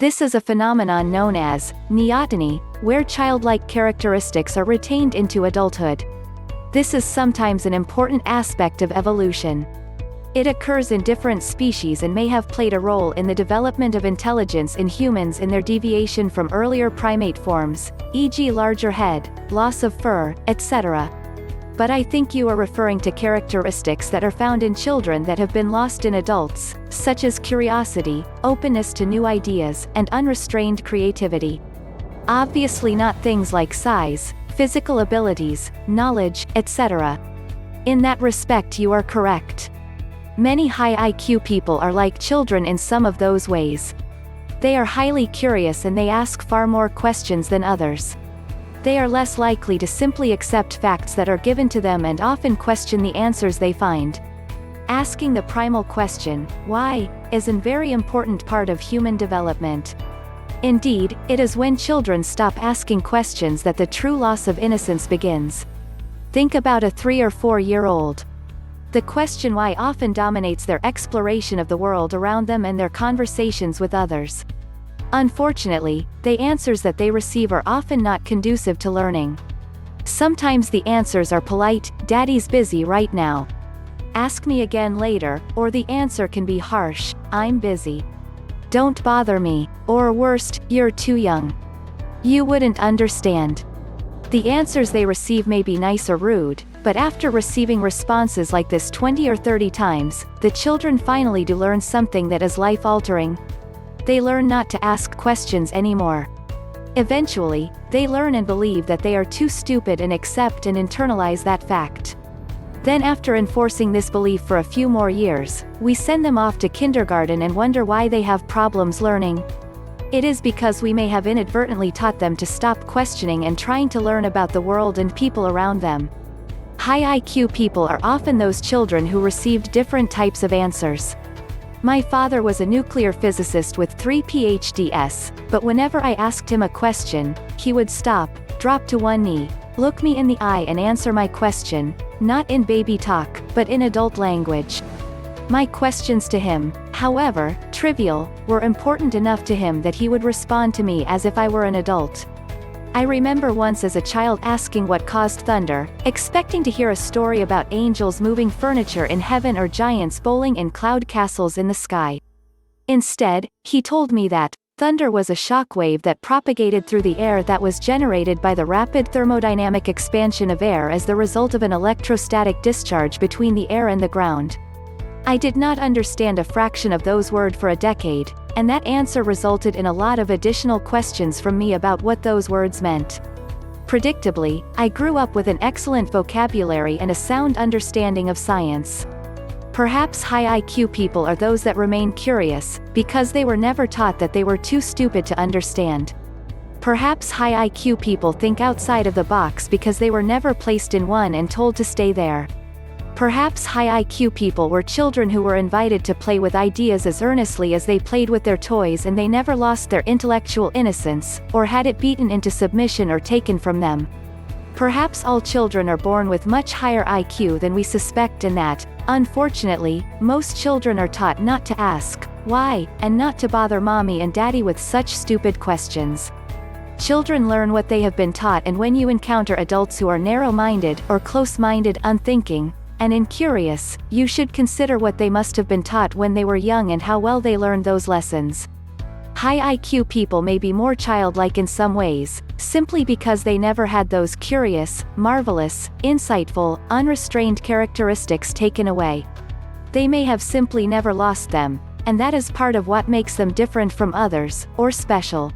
This is a phenomenon known as neoteny, where childlike characteristics are retained into adulthood. This is sometimes an important aspect of evolution. It occurs in different species and may have played a role in the development of intelligence in humans in their deviation from earlier primate forms, e.g. larger head, loss of fur, etc. But I think you are referring to characteristics that are found in children that have been lost in adults, such as curiosity, openness to new ideas, and unrestrained creativity. Obviously not things like size, physical abilities, knowledge, etc. In that respect you are correct. Many high IQ people are like children in some of those ways. They are highly curious and they ask far more questions than others. They are less likely to simply accept facts that are given to them and often question the answers they find. Asking the primal question, why, is a very important part of human development. Indeed, it is when children stop asking questions that the true loss of innocence begins. Think about a 3 or 4-year-old. The question why often dominates their exploration of the world around them and their conversations with others. Unfortunately, the answers that they receive are often not conducive to learning. Sometimes the answers are polite, "Daddy's busy right now. Ask me again later," or the answer can be harsh, "I'm busy. Don't bother me," or worst, "You're too young. You wouldn't understand." The answers they receive may be nice or rude, but after receiving responses like this 20 or 30 times, the children finally do learn something that is life-altering. They learn not to ask questions anymore. Eventually, they learn and believe that they are too stupid and accept and internalize that fact. Then after enforcing this belief for a few more years, we send them off to kindergarten and wonder why they have problems learning. It is because we may have inadvertently taught them to stop questioning and trying to learn about the world and people around them. High IQ people are often those children who received different types of answers. My father was a nuclear physicist with 3 PhDs, but whenever I asked him a question, he would stop, drop to one knee, look me in the eye and answer my question, not in baby talk, but in adult language. My questions to him, however trivial, were important enough to him that he would respond to me as if I were an adult. I remember once as a child asking what caused thunder, expecting to hear a story about angels moving furniture in heaven or giants bowling in cloud castles in the sky. Instead, he told me that thunder was a shock wave that propagated through the air that was generated by the rapid thermodynamic expansion of air as the result of an electrostatic discharge between the air and the ground. I did not understand a fraction of those words for a decade, and that answer resulted in a lot of additional questions from me about what those words meant. Predictably, I grew up with an excellent vocabulary and a sound understanding of science. Perhaps high IQ people are those that remain curious, because they were never taught that they were too stupid to understand. Perhaps high IQ people think outside of the box because they were never placed in one and told to stay there. Perhaps high IQ people were children who were invited to play with ideas as earnestly as they played with their toys and they never lost their intellectual innocence, or had it beaten into submission or taken from them. Perhaps all children are born with much higher IQ than we suspect and that, unfortunately, most children are taught not to ask, why, and not to bother mommy and daddy with such stupid questions. Children learn what they have been taught, and when you encounter adults who are narrow-minded or close-minded, unthinking, and incurious, you should consider what they must have been taught when they were young and how well they learned those lessons. High IQ people may be more childlike in some ways, simply because they never had those curious, marvelous, insightful, unrestrained characteristics taken away. They may have simply never lost them, and that is part of what makes them different from others, or special.